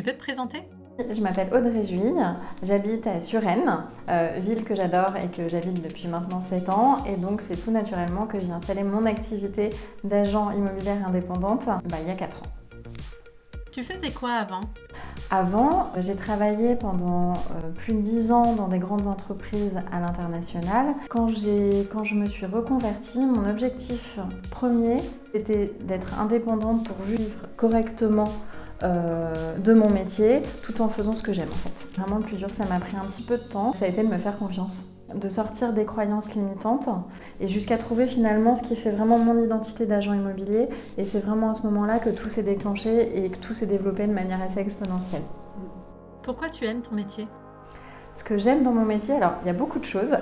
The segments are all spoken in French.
Tu peux te présenter ? Je m'appelle Audrey Juille, j'habite à Suresnes, ville que j'adore et que j'habite depuis maintenant 7 ans. Et donc c'est tout naturellement que j'ai installé mon activité d'agent immobilière indépendante il y a 4 ans. Tu faisais quoi avant ? Avant, j'ai travaillé pendant plus de 10 ans dans des grandes entreprises à l'international. Quand je me suis reconvertie, mon objectif premier, c'était d'être indépendante pour vivre correctement de mon métier, tout en faisant ce que j'aime en fait. Vraiment le plus dur, ça m'a pris un petit peu de temps, ça a été de me faire confiance, de sortir des croyances limitantes et jusqu'à trouver finalement ce qui fait vraiment mon identité d'agent immobilier. Et c'est vraiment à ce moment-là que tout s'est déclenché et que tout s'est développé de manière assez exponentielle. Pourquoi tu aimes ton métier ? Ce que j'aime dans mon métier, alors il y a beaucoup de choses.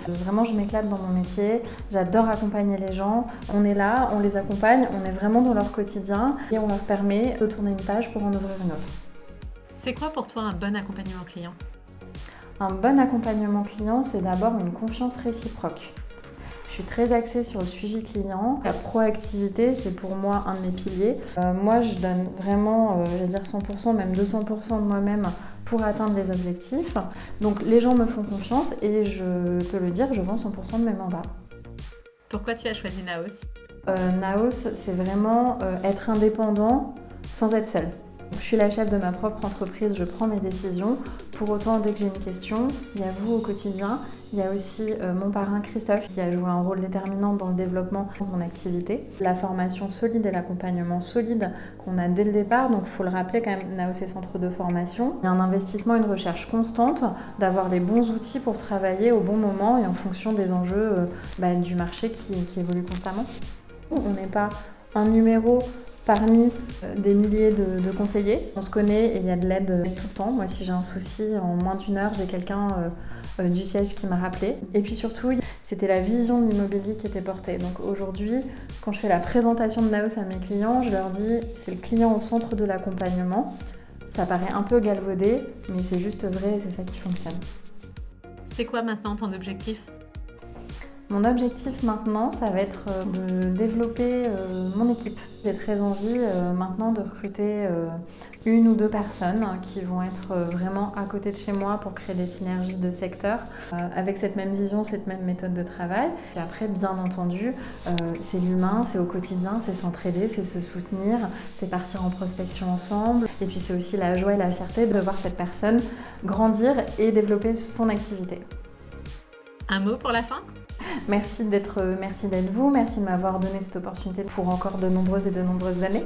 Vraiment, je m'éclate dans mon métier, j'adore accompagner les gens. On est là, on les accompagne, on est vraiment dans leur quotidien et on leur permet de tourner une page pour en ouvrir une autre. C'est quoi pour toi un bon accompagnement client ? Un bon accompagnement client, c'est d'abord une confiance réciproque. Je suis très axée sur le suivi client. La proactivité, c'est pour moi un de mes piliers. Moi, je donne vraiment, 100%, même 200% de moi-même pour atteindre les objectifs. Donc les gens me font confiance et je peux le dire, je vends 100% de mes mandats. Pourquoi tu as choisi Naos ? Naos, c'est vraiment être indépendant sans être seul. Je suis la chef de ma propre entreprise, je prends mes décisions. Pour autant, dès que j'ai une question, il y a vous au quotidien. Il y a aussi mon parrain Christophe qui a joué un rôle déterminant dans le développement de mon activité. La formation solide et l'accompagnement solide qu'on a dès le départ, donc il faut le rappeler quand même, Naos est centre de formation. Il y a un investissement, une recherche constante, d'avoir les bons outils pour travailler au bon moment et en fonction des enjeux du marché qui évolue constamment. On n'est pas un numéro parmi des milliers de conseillers. On se connaît et il y a de l'aide tout le temps. Moi, si j'ai un souci, en moins d'une heure, j'ai quelqu'un du siège qui m'a rappelé. Et puis surtout, c'était la vision de l'immobilier qui était portée. Donc aujourd'hui, quand je fais la présentation de Naos à mes clients, je leur dis c'est le client au centre de l'accompagnement. Ça paraît un peu galvaudé, mais c'est juste vrai et c'est ça qui fonctionne. C'est quoi maintenant ton objectif ? Mon objectif maintenant, ça va être de développer mon équipe. J'ai très envie maintenant de recruter 1 ou 2 personnes qui vont être vraiment à côté de chez moi pour créer des synergies de secteur avec cette même vision, cette même méthode de travail. Et après, bien entendu, c'est l'humain, c'est au quotidien, c'est s'entraider, c'est se soutenir, c'est partir en prospection ensemble. Et puis c'est aussi la joie et la fierté de voir cette personne grandir et développer son activité. Un mot pour la fin ? Merci d'être vous, merci de m'avoir donné cette opportunité pour encore de nombreuses et de nombreuses années.